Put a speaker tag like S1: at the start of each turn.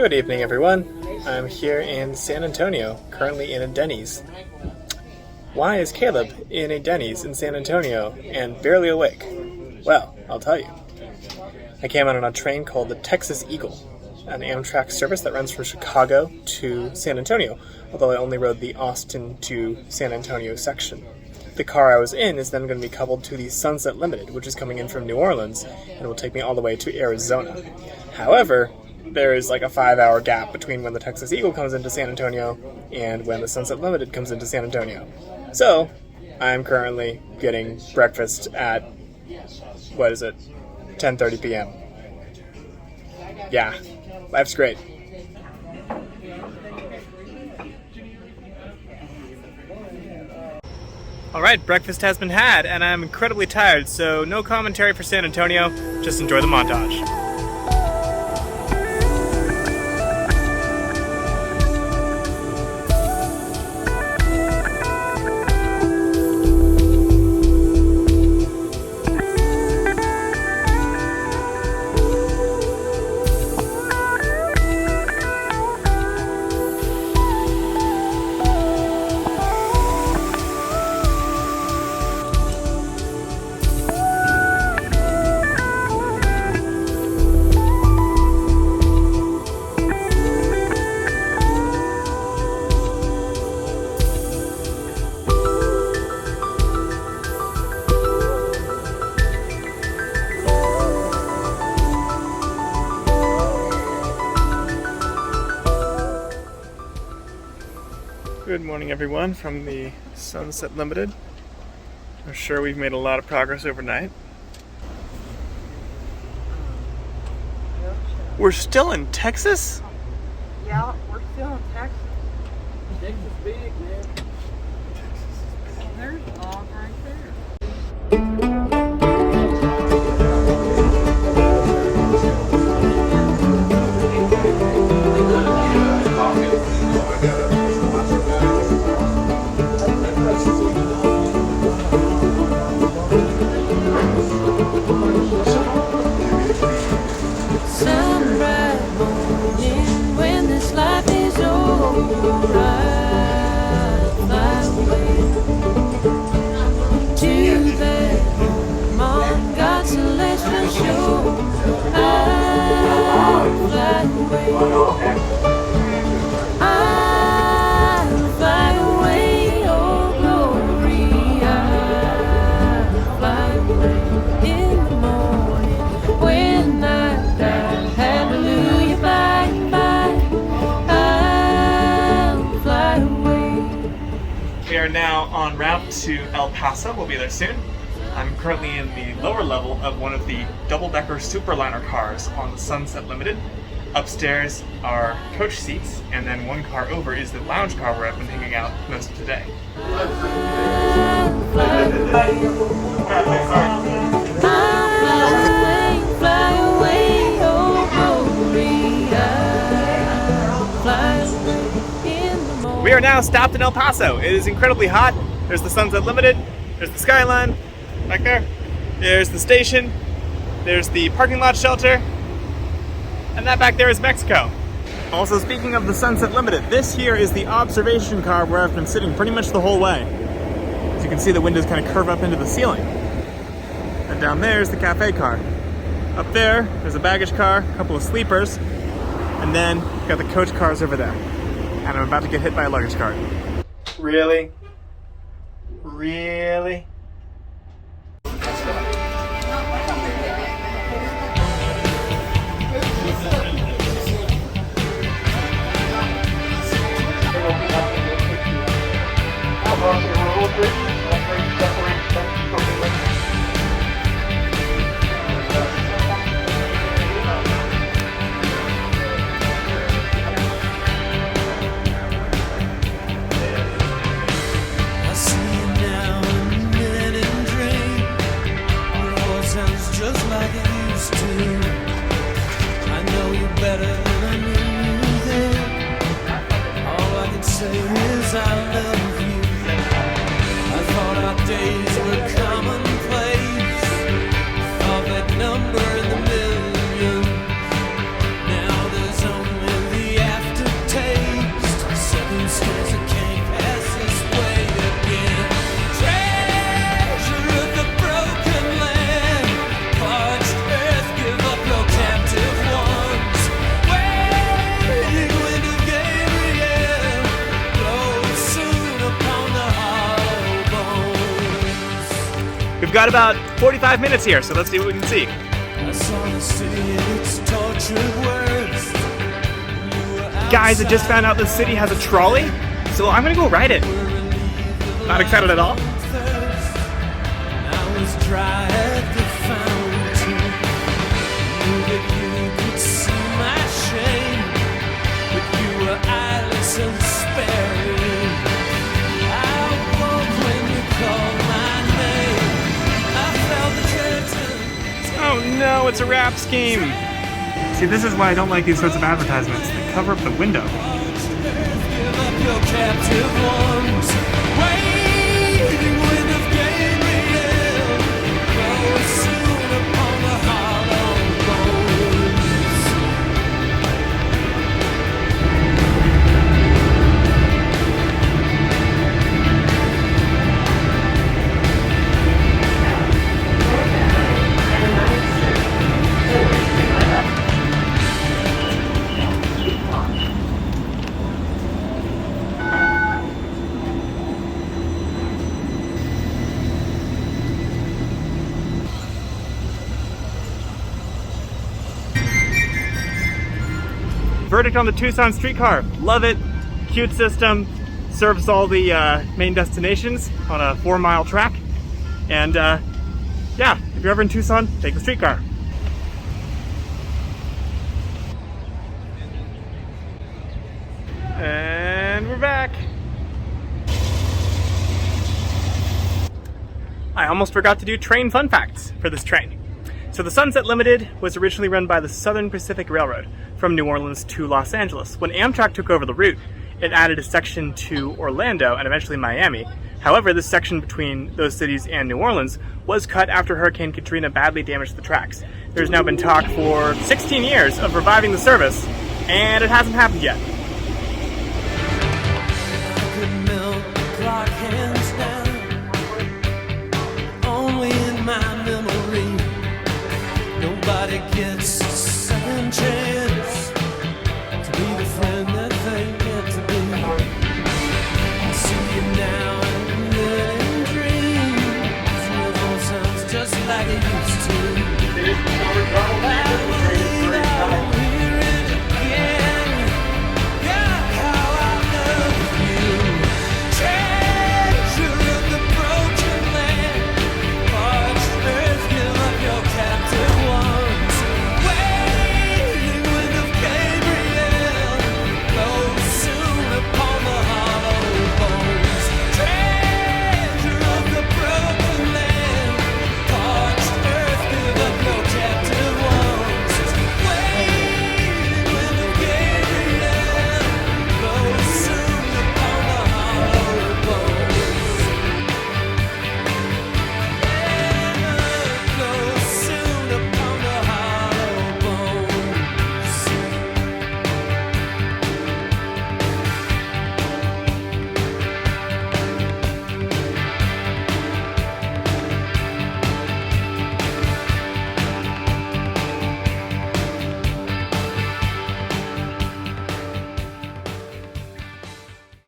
S1: Good evening, everyone. I'm here in San Antonio, currently in a Denny's. Why is Caleb in a Denny's in San Antonio and barely awake? Well, I'll tell you. I came out on a train called the Texas Eagle, an Amtrak service that runs from Chicago to San Antonio, although I only rode the Austin to San Antonio section. The car I was in is then going to be coupled to the Sunset Limited, which is coming in from New Orleans and will take me all the way to Arizona. However, there is like a 5-hour gap between when the Texas Eagle comes into San Antonio and when the Sunset Limited comes into San Antonio. So, I'm currently getting breakfast at, 10:30 p.m. Yeah, life's great. Alright, breakfast has been had, and I'm incredibly tired, so no commentary for San Antonio, just enjoy the montage. Good morning, everyone, from the Sunset Limited. I'm sure we've made a lot of progress overnight. We're still in Texas?
S2: Yeah, we're still in Texas. Texas big, man. Oh, there's a log right there.
S1: We are now en route to El Paso. We'll be there soon. I'm currently in the lower level of one of the double-decker Superliner cars on the Sunset Limited. Upstairs are coach seats, and then one car over is the lounge car where I've been hanging out most of today. We are now stopped in El Paso. It is incredibly hot. There's the Sunset Limited, there's the skyline back there, there's the station, there's the parking lot shelter, and that back there is Mexico. Also, speaking of the Sunset Limited, this here is the observation car where I've been sitting pretty much the whole way. As you can see, the windows kind of curve up into the ceiling. And down there is the cafe car. Up there's a baggage car, a couple of sleepers, and then we've got the coach cars over there. And I'm about to get hit by a luggage cart. Really? Really?
S3: Number in the million. Now there's only the
S1: got about 45 minutes here, so let's see what we can see. Guys, I just found out the city has a trolley, so I'm gonna go ride it. Not excited at all. Oh no, it's a rap scheme! See, this is why I don't like these sorts of advertisements. They cover up the window. Verdict on the Tucson streetcar. Love it. Cute system. Serves all the main destinations on a 4-mile track. And yeah, if you're ever in Tucson, take the streetcar. And we're back. I almost forgot to do train fun facts for this train. So the Sunset Limited was originally run by the Southern Pacific Railroad from New Orleans to Los Angeles. When Amtrak took over the route, it added a section to Orlando and eventually Miami. However, this section between those cities and New Orleans was cut after Hurricane Katrina badly damaged the tracks. There's now been talk for 16 years of reviving the service, and it hasn't happened yet.